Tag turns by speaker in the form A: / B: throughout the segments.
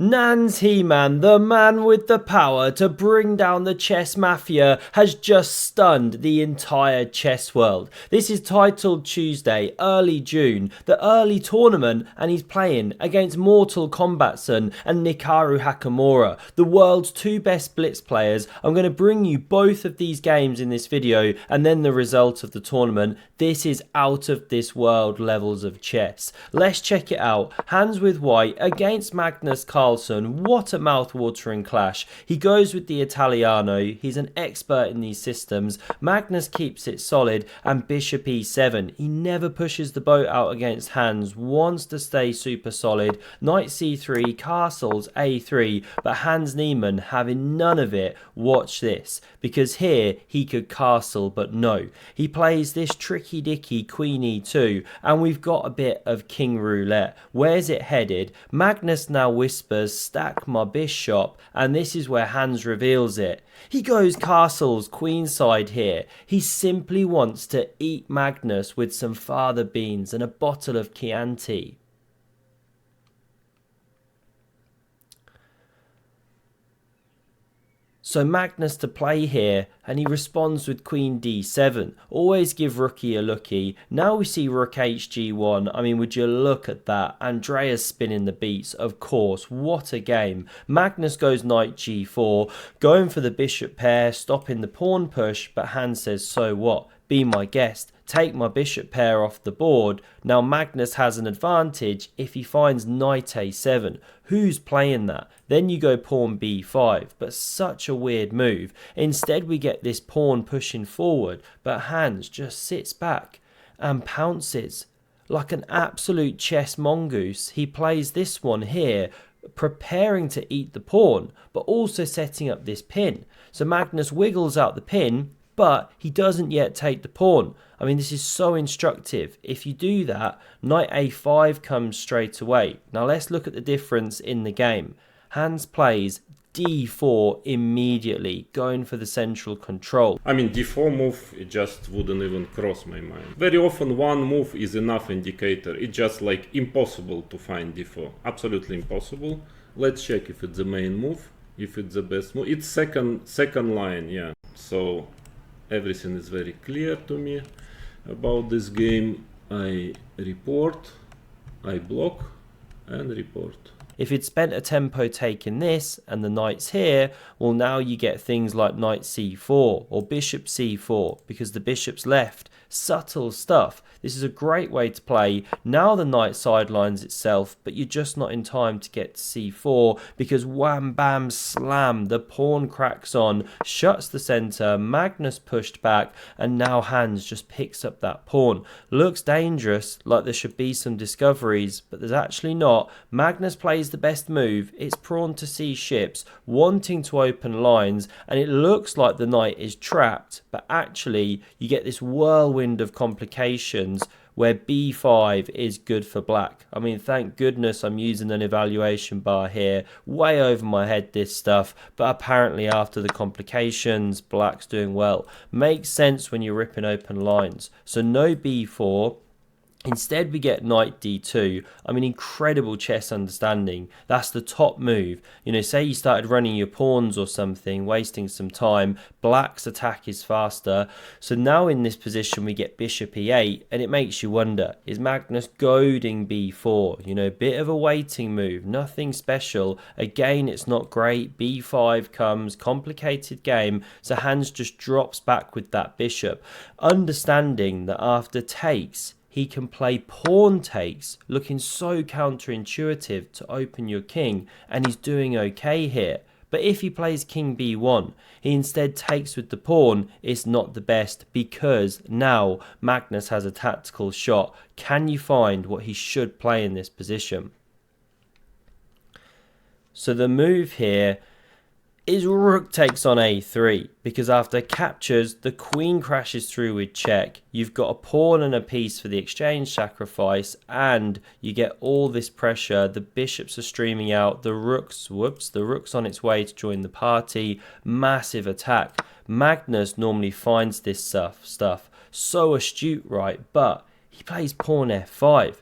A: Nan's He-Man, the man with the power to bring down the chess mafia, has just stunned the entire chess world. This is titled Tuesday, early June, the early tournament, and he's playing against Mortal Kombat-san and Hikaru Nakamura, the world's two best blitz players. I'm going to bring you both of these games in this video and then the result of the tournament. This is out of this world levels of chess. Let's check it out. Hands with white against Magnus Carlsen. What a mouth-watering clash. He goes with the Italiano. He's an expert in these systems. Magnus keeps it solid and bishop e7. He never pushes the boat out against Hans. Wants to stay super solid. Knight c3, castles a3, but Hans Niemann having none of it. Watch this, because here he could castle, but no. He plays this tricky-dicky queen e2, and we've got a bit of king roulette. Where's it headed? Magnus now whispers, stack my bishop, and this is where Hans reveals it. He goes castles queenside here. He simply wants to eat Magnus with some fava beans and a bottle of Chianti. So Magnus to play here, and he responds with queen d7. Always give rookie a lookie. Now we see rook hg1. I mean, would you look at that? Andreas spinning the beats, of course. What a game. Magnus goes knight g4, going for the bishop pair, stopping the pawn push, but Hans says, so what? Be my guest. Take my bishop pair off the board. Now Magnus has an advantage if he finds knight a7. Who's playing that? Then you go pawn b5, but such a weird move. Instead we get this pawn pushing forward, but Hans just sits back and pounces. Like an absolute chess mongoose, he plays this one here, preparing to eat the pawn, but also setting up this pin. So Magnus wiggles out the pin, but he doesn't yet take the pawn. I mean, this is so instructive. If you do that, knight a5 comes straight away. Now let's look at the difference in the game. Hans plays d4 immediately, going for the central control.
B: I mean, d4 move, it just wouldn't even cross my mind. Very often one move is enough indicator. It's just like impossible to find d4. Absolutely impossible. Let's check if it's the main move, if it's the best move. It's second line, yeah. So everything is very clear to me about this game. I report, I block, and report.
A: If you'd spent a tempo taking this and the knight's here, well, now you get things like knight c4 or bishop c4 because the bishop's left. Subtle stuff. This is a great way to play. Now the knight sidelines itself, but you're just not in time to get to c4 because wham bam slam, the pawn cracks on, shuts the center, Magnus pushed back, and now Hans just picks up that pawn. Looks dangerous, like there should be some discoveries, but there's actually not. Magnus plays the best move. It's pawn to c ships, wanting to open lines, and it looks like the knight is trapped, but actually you get this whirlwind of complications where b5 is good for black. I mean, thank goodness I'm using an evaluation bar here. Way over my head this stuff, but apparently after the complications, black's doing well. Makes sense when you're ripping open lines. So no b4. Instead, we get knight d2. I mean, incredible chess understanding. That's the top move. You know, say you started running your pawns or something, wasting some time. Black's attack is faster. So now in this position, we get bishop e8, and it makes you wonder, is Magnus goading b4? You know, bit of a waiting move, nothing special. Again, it's not great. b5 comes, complicated game. So Hans just drops back with that bishop. Understanding that after takes, he can play pawn takes, looking so counterintuitive to open your king, and he's doing okay here. But if he plays king b1, he instead takes with the pawn, it's not the best because now Magnus has a tactical shot. Can you find what he should play in this position? So the move here is rook takes on a3 because after captures, the queen crashes through with check. You've got a pawn and a piece for the exchange sacrifice, and you get all this pressure. The bishops are streaming out, the rook's on its way to join the party. Massive attack. Magnus normally finds this stuff so astute, right? But he plays pawn f5.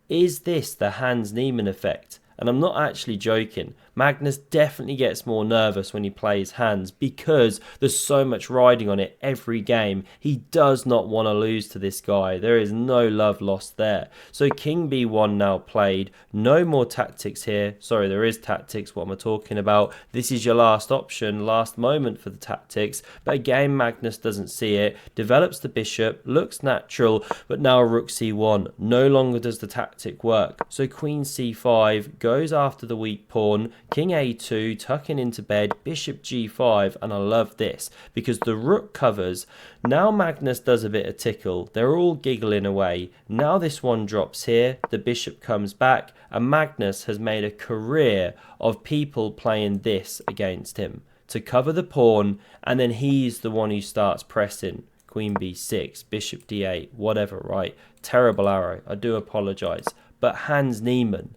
A: Is this the Hans Niemann effect? And I'm not actually joking. Magnus definitely gets more nervous when he plays Hans because there's so much riding on it every game. He does not want to lose to this guy. There is no love lost there. So King B1 now played. No more tactics here. Sorry, there is tactics. What am I talking about? This is your last option, last moment for the tactics. But again, Magnus doesn't see it. Develops the bishop. Looks natural. But now rook c1. No longer does the tactic work. So queen c5 goes after the weak pawn. King a2 tucking into bed. Bishop g5. And I love this because the rook covers. Now Magnus does a bit of tickle. They're all giggling away. Now this one drops here. The bishop comes back. And Magnus has made a career of people playing this against him to cover the pawn, and then he's the one who starts pressing. Queen b6, bishop d8, whatever, right? Terrible arrow, I do apologise. But Hans Niemann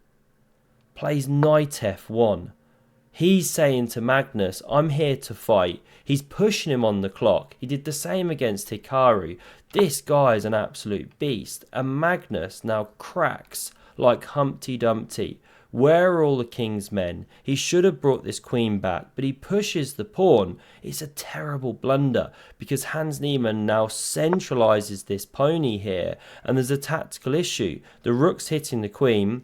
A: plays knight f1. He's saying to Magnus, I'm here to fight. He's pushing him on the clock. He did the same against Hikaru. This guy is an absolute beast. And Magnus now cracks like Humpty Dumpty. Where are all the king's men? He should have brought this queen back, but he pushes the pawn. It's a terrible blunder because Hans Niemann now centralises this pony here, and there's a tactical issue. The rook's hitting the queen.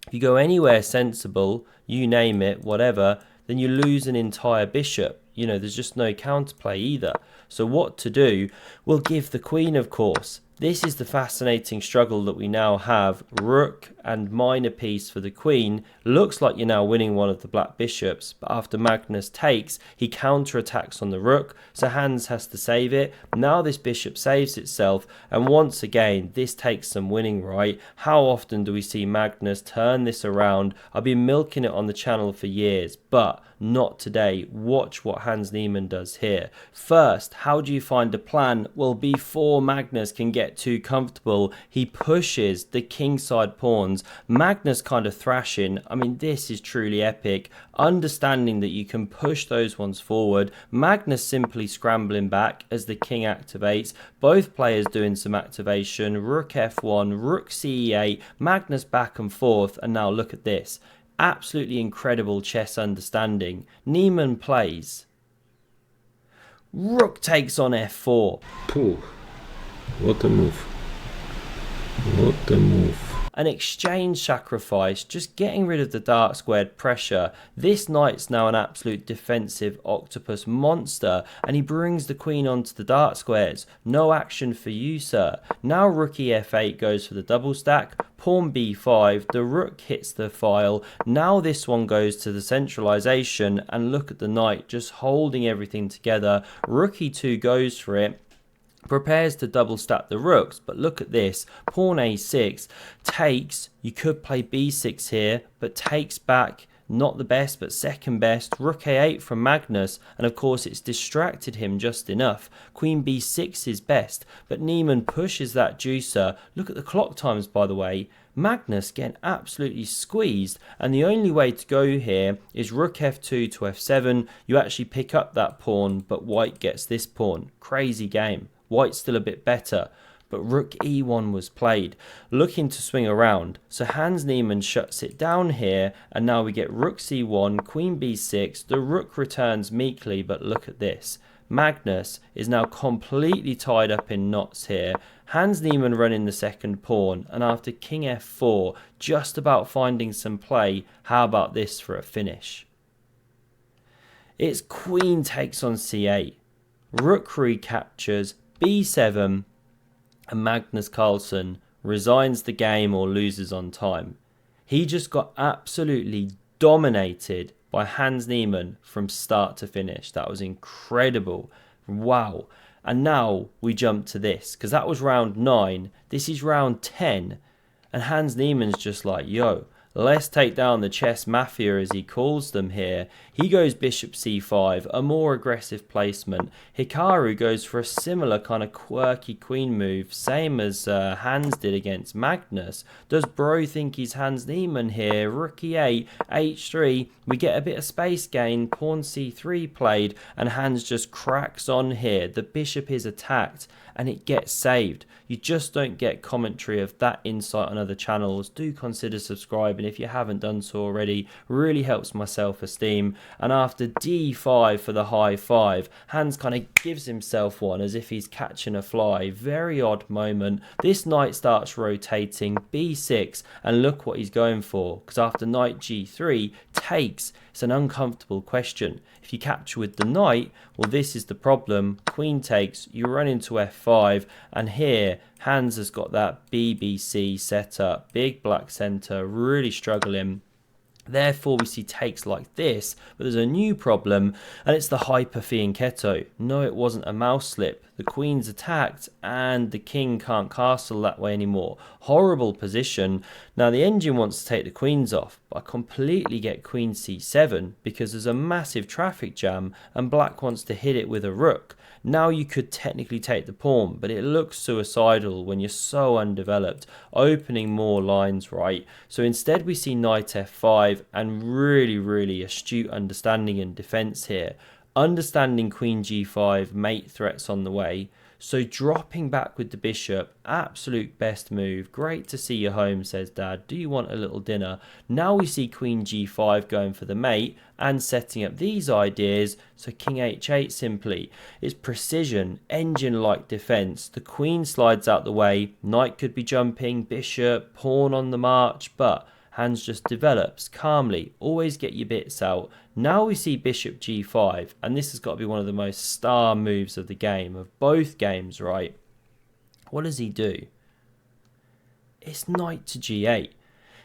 A: If you go anywhere sensible, you name it, whatever, then you lose an entire bishop. You know, there's just no counterplay either. So what to do? We'll give the queen, of course. This is the fascinating struggle that we now have. Rook and minor piece for the queen. Looks like you're now winning one of the black bishops, but after Magnus takes, he counterattacks on the rook, so Hans has to save it. Now this bishop saves itself, and once again, this takes some winning, right? How often do we see Magnus turn this around? I've been milking it on the channel for years, but not today. Watch what Hans Niemann does here. First, how do you find a plan? Well, before Magnus can get too comfortable, he pushes the kingside pawns. Magnus kind of thrashing. I mean, this is truly epic. Understanding that you can push those ones forward. Magnus simply scrambling back as the king activates. Both players doing some activation. Rook f1, rook ce8, Magnus back and forth, and now look at this. Absolutely incredible chess understanding. Niemann plays. Rook takes on f4.
B: Pooh. What a move. What a move.
A: An exchange sacrifice, just getting rid of the dark squared pressure. This knight's now an absolute defensive octopus monster, and he brings the queen onto the dark squares. No action for you, sir. Now rook f8 goes for the double stack. Pawn b5, the rook hits the file. Now this one goes to the centralization, and look at the knight just holding everything together. Rook e2 goes for it. Prepares to double stack the rooks, but look at this. Pawn a6 takes. You could play b6 here, but takes back. Not the best, but second best. Rook a8 from Magnus, and of course it's distracted him just enough. Queen b6 is best, but Niemann pushes that juicer. Look at the clock times, by the way. Magnus getting absolutely squeezed, and the only way to go here is rook f2 to f7. You actually pick up that pawn, but white gets this pawn. Crazy game. White's still a bit better, but rook e1 was played, looking to swing around. So Hans Niemann shuts it down here, and now we get rook c1, queen b6. The rook returns meekly, but look at this. Magnus is now completely tied up in knots here. Hans Niemann running the second pawn, and after king f4, just about finding some play. How about this for a finish? It's queen takes on c8. Rook recaptures, b7, and Magnus Carlsen resigns the game or loses on time. He just got absolutely dominated by Hans Niemann from start to finish. That was incredible. Wow. And now we jump to this, because that was round 9. This is round 10. And Hans Niemann's just like, yo, let's take down the chess mafia, as he calls them here. He goes bishop c5, a more aggressive placement. Hikaru goes for a similar kind of quirky queen move, same as Hans did against Magnus. Does bro think he's Hans Niemann here? Rook e8, h3. We get a bit of space gain. Pawn c3 played, and Hans just cracks on here. The bishop is attacked, and it gets saved. You just don't get commentary of that insight on other channels. Do consider subscribing if you haven't done so already. Really helps my self-esteem. And after d5 for the high 5, Hans kind of gives himself one as if he's catching a fly. Very odd moment. This knight starts rotating b6, and look what he's going for, because after knight g3 takes, it's an uncomfortable question. If you capture with the knight, well, this is the problem. Queen takes, you run into f5, and here Hans has got that BBC set up. Big black center, really struggling. Therefore, we see takes like this, but there's a new problem, and it's the hyper fianchetto. No, it wasn't a mouse slip. The queen's attacked, and the king can't castle that way anymore. Horrible position. Now, the engine wants to take the queens off, but I completely get queen c7 because there's a massive traffic jam, and black wants to hit it with a rook. Now you could technically take the pawn, but it looks suicidal when you're so undeveloped, opening more lines, right? So instead we see knight f5 and really astute understanding and defense here. Understanding queen g5, mate threats on the way. So dropping back with the bishop, absolute best move. Great to see you home, says dad. Do you want a little dinner? Now we see queen g5 going for the mate and setting up these ideas. So king h8 simply. It's precision, engine-like defense. The queen slides out the way. Knight could be jumping, bishop, pawn on the march, but Hans just develops calmly. Always get your bits out. Now we see bishop g5, and this has got to be one of the most star moves of the game, of both games, right? What does he do? It's knight to g8.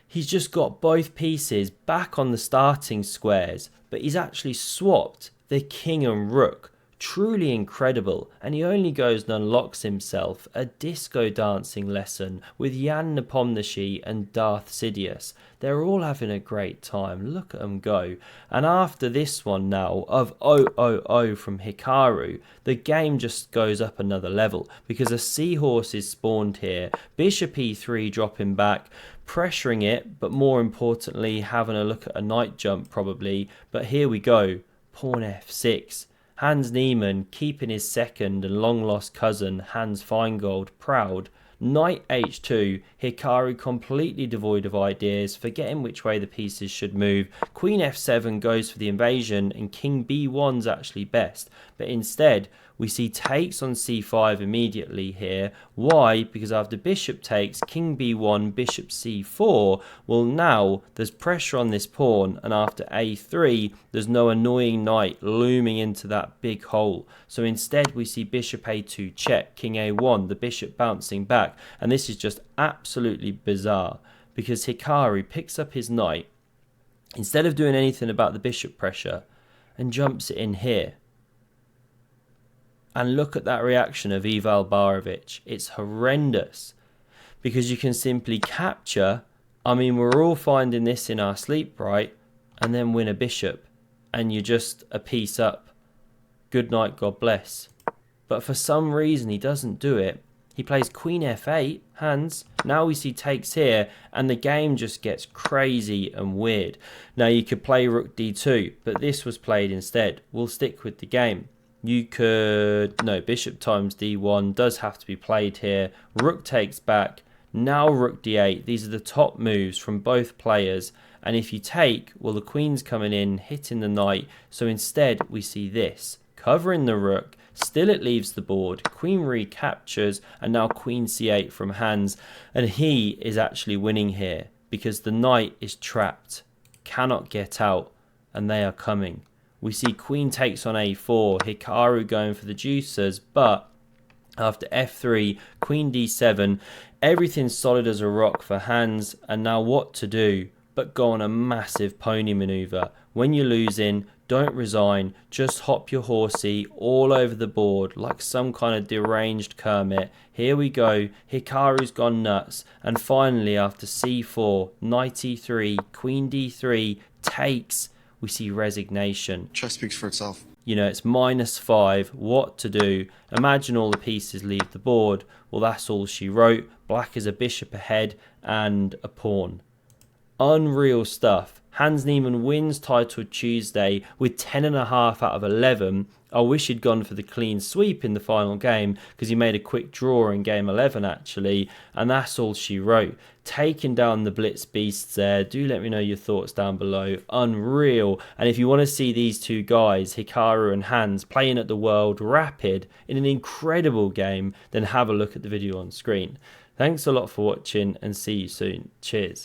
A: He's just got both pieces back on the starting squares, but he's actually swapped the king and rook. Truly incredible, and he only goes and unlocks himself a disco dancing lesson with Jan Nepomniachtchi and Darth Sidious. They're all having a great time. Look at them go. And after this one now of 000 from Hikaru, the game just goes up another level because a seahorse is spawned here. Bishop e3 dropping back, pressuring it, but more importantly having a look at a knight jump probably. But here we go. Pawn f6. Hans Niemann keeping his second and long-lost cousin Hans Feingold proud. Knight h2, Hikaru completely devoid of ideas, forgetting which way the pieces should move. Queen f7 goes for the invasion, and king b1's actually best. But instead, we see takes on c5 immediately here. Why? Because after bishop takes, king b1, bishop c4, well now there's pressure on this pawn, and after a3, there's no annoying knight looming into that big hole. So instead we see bishop a2 check, king a1, the bishop bouncing back, and this is just absolutely bizarre because Hikaru picks up his knight instead of doing anything about the bishop pressure and jumps it in here. And look at that reaction of Ival Barovic. It's horrendous because you can simply capture. I mean, we're all finding this in our sleep, right? And then win a bishop and you're just a piece up. Good night, God bless. But for some reason, he doesn't do it. He plays queen f8, Hans. Now we see takes here, and the game just gets crazy and weird. Now you could play rook d2, but this was played instead. We'll stick with the game. You could, no, bishop times d1 does have to be played here. Rook takes back. Now rook d8. These are the top moves from both players. And if you take, well, the queen's coming in, hitting the knight. So instead, we see this. Covering the rook. Still it leaves the board. Queen recaptures. And now queen c8 from Hans. And he is actually winning here because the knight is trapped. Cannot get out. And they are coming. We see queen takes on a4, Hikaru going for the juicers, but after f3, queen d7, everything's solid as a rock for Hans, and now what to do but go on a massive pony maneuver. When you're losing, don't resign, just hop your horsey all over the board like some kind of deranged Kermit. Here we go, Hikaru's gone nuts, and finally after c4, knight e3, queen d3, takes. We see resignation.
C: Chess speaks for itself.
A: You know, it's -5. What to do? Imagine all the pieces leave the board. Well, that's all she wrote. Black is a bishop ahead and a pawn. Unreal stuff. Hans Niemann wins title Tuesday with 10.5 out of 11. I wish he'd gone for the clean sweep in the final game, because he made a quick draw in game 11 actually, and that's all she wrote. Taking down the Blitz Beasts there. Do let me know your thoughts down below. Unreal. And if you want to see these two guys, Hikaru and Hans, playing at the World Rapid in an incredible game, then have a look at the video on screen. Thanks a lot for watching, and see you soon. Cheers.